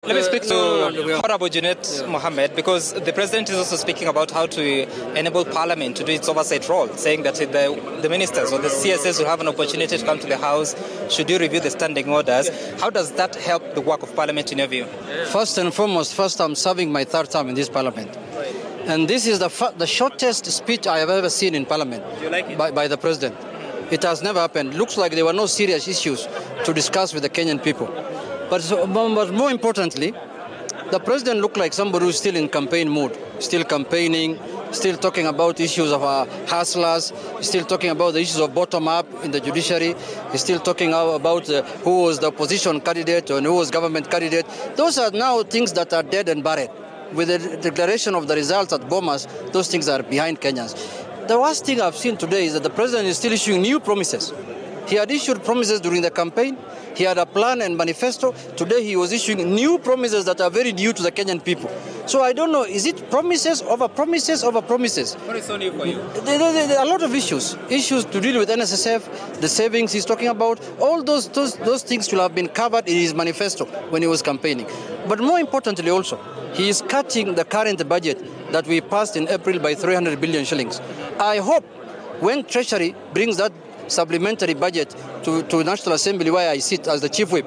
Let me speak to Honorable Junet Mohamed, because the President is also speaking about how to enable Parliament to do its oversight role, saying that the ministers or the CSS will have an opportunity to come to the House should you review the standing orders. How does that help the work of Parliament in your view? First and foremost, I'm serving my third term in this Parliament. And this is the shortest speech I have ever seen in Parliament. Do you like it? By the President. It has never happened. Looks like there were no serious issues to discuss with the Kenyan people. But more importantly, the President looked like somebody who's still in campaign mode, still campaigning, still talking about issues of hustlers, still talking about the issues of bottom-up in the judiciary, he's still talking about who was the opposition candidate and who was government candidate. Those are now things that are dead and buried. With the declaration of the results at Bomas, those things are behind Kenyans. The worst thing I've seen today is that the President is still issuing new promises. He had issued promises during the campaign. He had a plan and manifesto. Today he was issuing new promises that are very new to the Kenyan people. So I don't know, is it promises over promises over promises? What is so new for you? There are a lot of issues. Issues to deal with NSSF, the savings he's talking about. All those things should have been covered in his manifesto when he was campaigning. But more importantly also, he is cutting the current budget that we passed in April by 300 billion shillings. I hope when Treasury brings that supplementary budget to National Assembly, where I sit as the Chief Whip,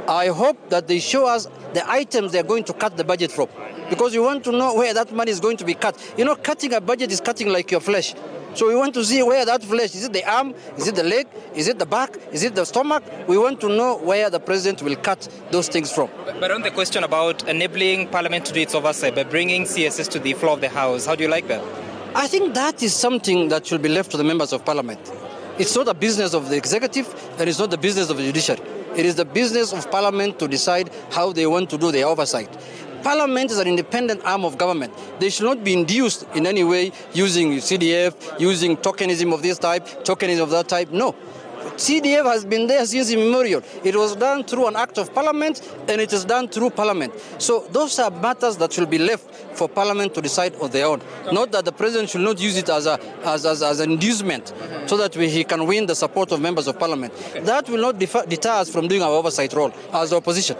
I hope that they show us the items they're going to cut the budget from. Because we want to know where that money is going to be cut. You know, cutting a budget is cutting like your flesh. So we want to see where that flesh, is it the arm, is it the leg, is it the back, is it the stomach? We want to know where the President will cut those things from. But on the question about enabling Parliament to do its oversight by bringing CSS to the floor of the House, how do you like that? I think that is something that should be left to the members of Parliament. It's not a business of the executive and it's not the business of the judiciary. It is the business of Parliament to decide how they want to do their oversight. Parliament is an independent arm of government. They should not be induced in any way using CDF, using tokenism of this type, tokenism of that type. No. CDF has been there since immemorial. It was done through an act of Parliament and it is done through Parliament. So those are matters that should be left for Parliament to decide on their own. Okay. Not that the President should not use it as an inducement so that he can win the support of members of Parliament. Okay. That will not deter us from doing our oversight role as the opposition.